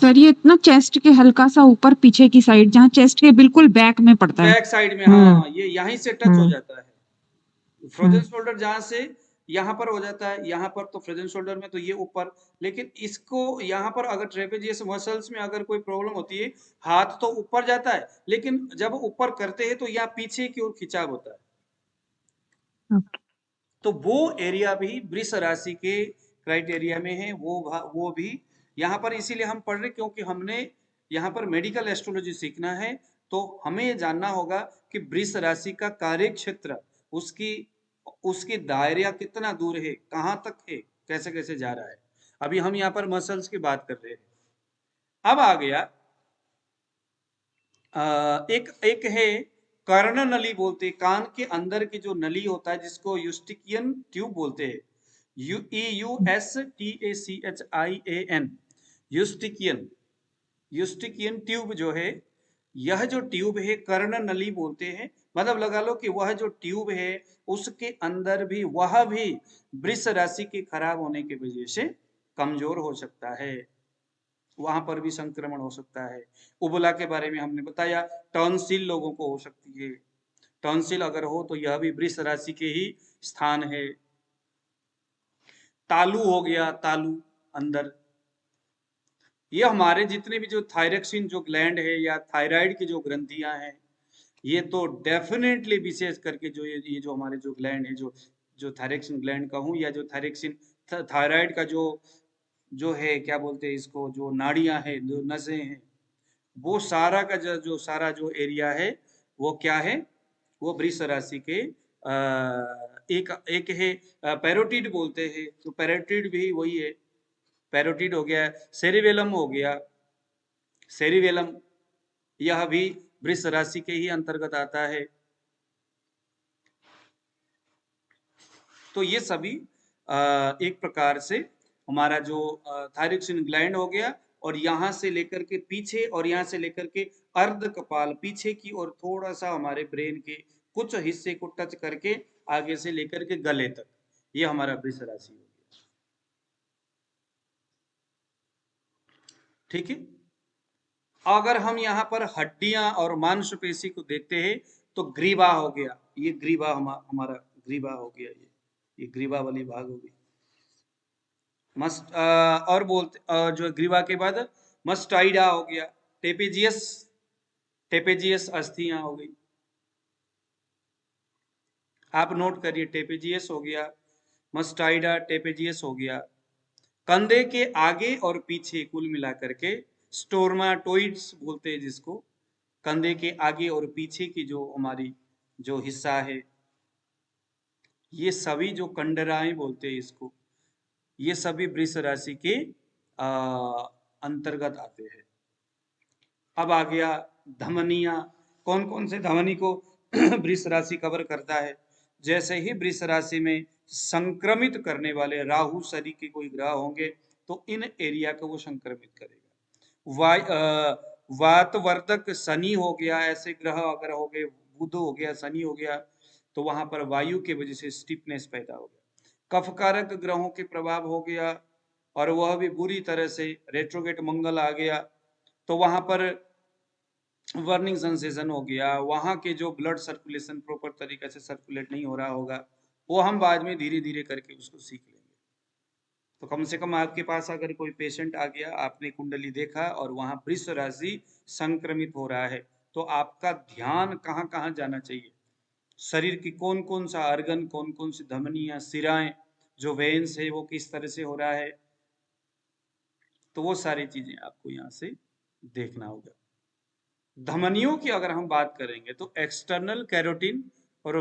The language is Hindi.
सर ये इतना चेस्ट के हल्का सा ऊपर पीछे की साइड, जहाँ चेस्ट के बिल्कुल बैक में पड़ता है। बैक साइड में, हाँ, ये यहीं से टच हो जाता है। फ्रोजन शोल्डर जहां से यहाँ पर हो जाता है, यहाँ पर तो फ्रोजन शोल्डर में तो ये ऊपर, लेकिन इसको यहाँ पर अगर ट्रेपेजियस मसल्स में अगर कोई प्रॉब्लम होती है, हाथ तो ऊपर जाता है, लेकिन जब ऊपर करते हैं तो यहाँ पीछे की ओर खिंचाव होता है। तो वो एरिया भी वृष राशि के क्राइटेरिया में है, वो भी यहाँ पर इसीलिए हम पढ़ रहे क्योंकि हमने यहाँ पर मेडिकल एस्ट्रोलॉजी सीखना है, तो हमें ये जानना होगा कि वृष राशि का कार्य क्षेत्र, उसकी दायरा कितना दूर है, कहाँ तक है, कैसे कैसे जा रहा है। अभी हम यहाँ पर मसल्स की बात कर रहे हैं। अब आ गया एक है कर्ण नली बोलते हैं, कान के अंदर की जो नली होता है जिसको यूस्टिकियन ट्यूब बोलते हैं, USTACHIAN, यूस्टिकियन ट्यूब जो है, यह जो ट्यूब है कर्ण नली बोलते हैं। मतलब लगा लो कि वह जो ट्यूब है उसके अंदर भी वह भी वृष राशि के खराब होने की वजह से कमजोर हो सकता है, वहां पर भी संक्रमण हो सकता है। उबला के बारे में हमने बताया, टॉन्सिल लोगों को हो सकती है, टॉन्सिल अगर हो तो यह भी वृष राशि के ही स्थान है। तालू हो गया, तालू अंदर, ये हमारे जितने भी जो थायरक्सिन जो ग्लैंड है या थायराइड की जो ग्रंथियां हैं, ये तो डेफिनेटली विशेष करके जो ये जो हमारे जो ग्लैंड है, जो थायरक्सिन ग्लैंड का हूँ या जो थायरक्सिन थायराइड का जो है क्या बोलते हैं इसको, जो नाड़ियां हैं, जो नसें हैं, वो सारा का जो सारा जो एरिया है वो क्या है, वो वृष राशि के एक है पैरोटिड बोलते हैं, तो पैरोटिड भी वही है, पैरोटिड हो गया, सेरिवेलम हो गया, सेरिवेलम यह भी वृष राशि के ही अंतर्गत आता है। तो ये सभी एक प्रकार से हमारा जो थायरक्सिन ग्लैंड हो गया, और यहाँ से लेकर के पीछे और यहाँ से लेकर के अर्ध कपाल पीछे की और थोड़ा सा हमारे ब्रेन के कुछ हिस्से को टच करके आगे से लेकर के गले तक, ये हमारा वृष राशि हो गया। ठीक है। अगर हम यहाँ पर हड्डियां और मांसपेशी को देखते हैं तो ग्रीवा हो गया, ये ग्रीवा हमारा ग्रीवा हो गया, ये ग्रीवा वाली भाग हो गई। और बोलते जो ग्रीवा के बाद मस्टाइडा हो गया, टेपेजियस अस्थियां हो गई, आप नोट करिए, टेपेजियस हो गया, मस्टाइडा, टेपेजियस हो गया। कंधे के आगे और पीछे कुल मिलाकर के स्टोर्माटोइड्स बोलते हैं जिसको, कंधे के आगे और पीछे की जो हमारी जो हिस्सा है, ये सभी जो कंडराएं बोलते हैं इसको, ये सभी वृष राशि के अंतर्गत आते हैं। अब आ गया धमनियां, कौन कौन से धमनी को वृष राशि कवर करता है। जैसे ही वृष राशि में संक्रमित करने वाले राहु शनि के कोई ग्रह होंगे तो इन एरिया को वो संक्रमित करेगा। वातवर्धक शनि हो गया, ऐसे ग्रह अगर हो गए, बुध हो गया, शनि हो गया, तो वहां पर वायु के वजह से स्टिफनेस पैदा हो गया। कफकारक ग्रहों के प्रभाव हो गया और वह भी बुरी तरह से, रेट्रोगेट मंगल आ गया तो वहां पर बर्निंग सेंसेशन हो गया, वहां के जो ब्लड सर्कुलेशन प्रॉपर तरीके से सर्कुलेट नहीं हो रहा होगा, वो हम बाद में धीरे धीरे करके उसको सीख लेंगे। तो कम से कम आपके पास अगर कोई पेशेंट आ गया, आपने कुंडली देखा और वहां वृष राशि संक्रमित हो रहा है, तो आपका ध्यान कहाँ कहाँ जाना चाहिए, शरीर की कौन कौन सा अर्गन, कौन कौन सी धमनियां, सिराएं, जो वेन्स है वो किस तरह से हो रहा है, तो वो सारी चीजें आपको यहाँ से देखना होगा। धमनियों की अगर हम बात करेंगे तो एक्सटर्नल कैरोटीन और